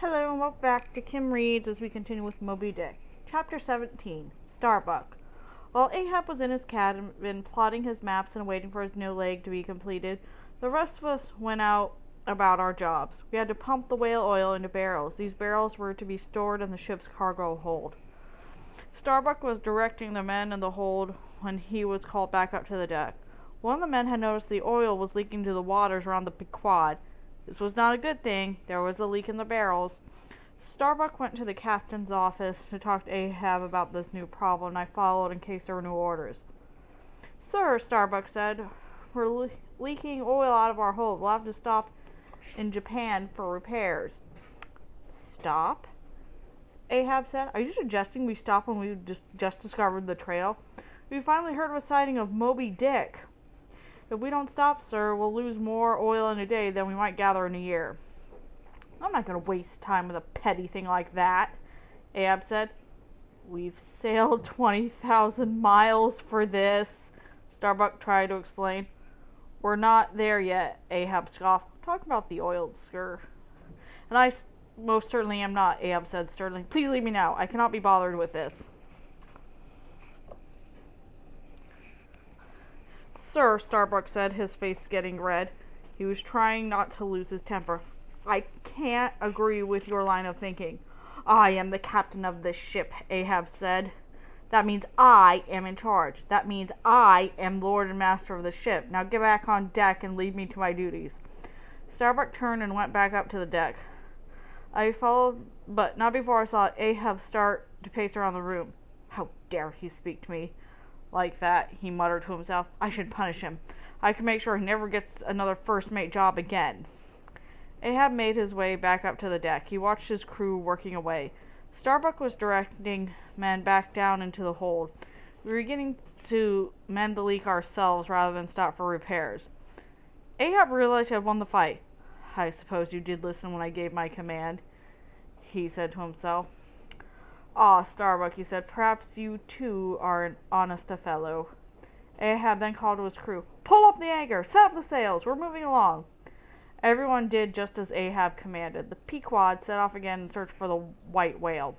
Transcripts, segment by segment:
Hello and welcome back to Kim Reads as we continue with Moby Dick. Chapter 17, Starbuck. While Ahab was in his cabin plotting his maps and waiting for his new leg to be completed, the rest of us went out about our jobs. We had to pump the whale oil into barrels. These barrels were to be stored in the ship's cargo hold. Starbuck was directing the men in the hold when he was called back up to the deck. One of the men had noticed the oil was leaking to the waters around the Pequod. This was not a good thing. There was a leak in the barrels. Starbuck went to the captain's office to talk to Ahab about this new problem, and I followed in case there were new orders. Sir, Starbuck said, we're leaking oil out of our hold. We'll have to stop in Japan for repairs. Stop? Ahab said. Are you suggesting we stop when we just discovered the trail? We finally heard of a sighting of Moby Dick. If we don't stop, sir, we'll lose more oil in a day than we might gather in a year. I'm not going to waste time with a petty thing like that, Ahab said. We've sailed 20,000 miles for this, Starbuck tried to explain. We're not there yet, Ahab scoffed. Talk about the oil, sir. And I most certainly am not, Ahab said sternly. Please leave me now. I cannot be bothered with this. Sir, Starbuck said, his face getting red. He was trying not to lose his temper. I can't agree with your line of thinking. I am the captain of this ship, Ahab said. That means I am in charge. That means I am lord and master of the ship. Now get back on deck and leave me to my duties. Starbuck turned and went back up to the deck. I followed, but not before I saw Ahab start to pace around the room. How dare he speak to me like that, he muttered to himself. I should punish him. I can make sure he never gets another first mate job again. Ahab made his way back up to the deck. He watched his crew working away. Starbuck was directing men back down into the hold. We were beginning to mend the leak ourselves rather than stop for repairs. Ahab realized he had won the fight. I suppose you did listen when I gave my command, he said to himself. Ah, Starbuck, he said, perhaps you too are an honest fellow. Ahab then called to his crew. Pull up the anchor! Set up the sails! We're moving along! Everyone did just as Ahab commanded. The Pequod set off again in search for the white whale.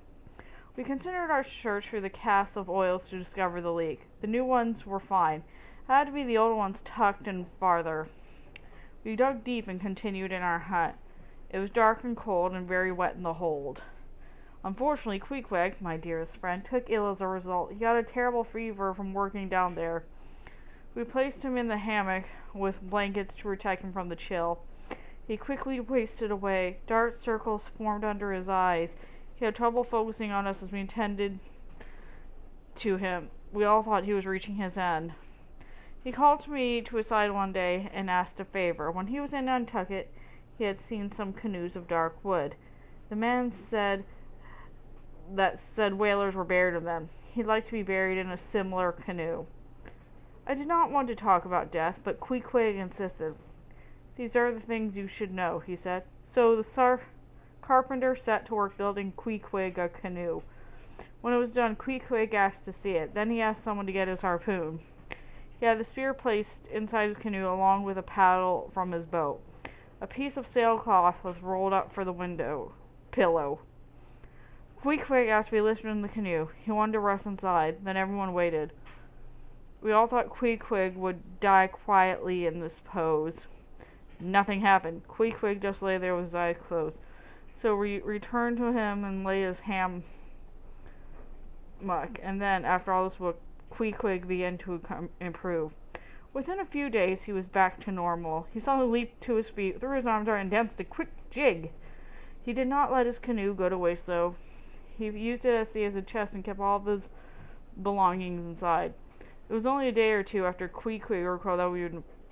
We continued our search through the casks of oils to discover the leak. The new ones were fine. It had to be the old ones tucked in farther. We dug deep and continued in our hunt. It was dark and cold and very wet in the hold. Unfortunately, Queequeg, my dearest friend, took ill as a result. He got a terrible fever from working down there. We placed him in the hammock with blankets to protect him from the chill. He quickly wasted away. Dark circles formed under his eyes. He had trouble focusing on us as we attended to him. We all thought he was reaching his end. He called me to his side one day and asked a favor. When he was in Nantucket, he had seen some canoes of dark wood. The man said whalers were buried in them. He'd like to be buried in a similar canoe. I did not want to talk about death, but Queequeg insisted. These are the things you should know, he said. So the carpenter set to work building Queequeg a canoe. When it was done, Queequeg asked to see it. Then he asked someone to get his harpoon. He had the spear placed inside his canoe along with a paddle from his boat. A piece of sailcloth was rolled up for the window pillow. Queequeg asked to be lifted in the canoe. He wanted to rest inside. Then everyone waited. We all thought Queequeg would die quietly in this pose. Nothing happened. Queequeg just lay there with his eyes closed. So we returned to him and laid his hammock. And then, after all this work, Queequeg began to improve. Within a few days, he was back to normal. He suddenly leaped to his feet, threw his arms out, and danced a quick jig. He did not let his canoe go to waste, though. He used it as a chest and kept all of his belongings inside. It was only a day or two after Queequeg recalled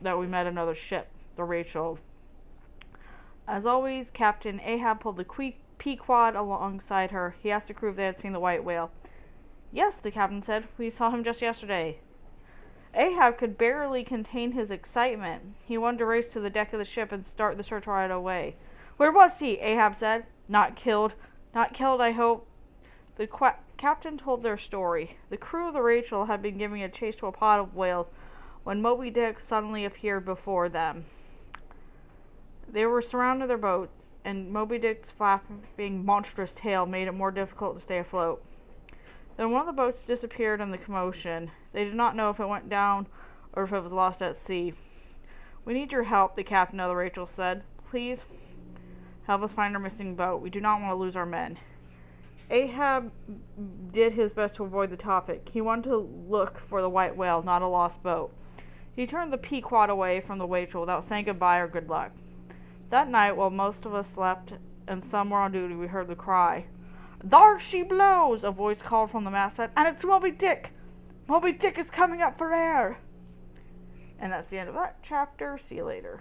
that we met another ship, the Rachel. As always, Captain Ahab pulled the Pequod alongside her. He asked the crew if they had seen the white whale. Yes, the captain said. We saw him just yesterday. Ahab could barely contain his excitement. He wanted to race to the deck of the ship and start the search right away. Where was he? Ahab said. Not killed. Not killed, I hope. The captain told their story. The crew of the Rachel had been giving a chase to a pod of whales when Moby Dick suddenly appeared before them. They were surrounding their boats. and Moby Dick's flapping monstrous tail made it more difficult to stay afloat. Then one of the boats disappeared in the commotion. They did not know if it went down or if it was lost at sea. "We need your help," the captain of the Rachel said. "Please help us find our missing boat. We do not want to lose our men." Ahab did his best to avoid the topic. He wanted to look for the white whale, not a lost boat. He turned the Pequod away from the Rachel without saying goodbye or good luck. That night, while most of us slept and some were on duty, we heard the cry. "There she blows!" a voice called from the masthead. "And it's Moby Dick! Moby Dick is coming up for air!" And that's the end of that chapter. See you later.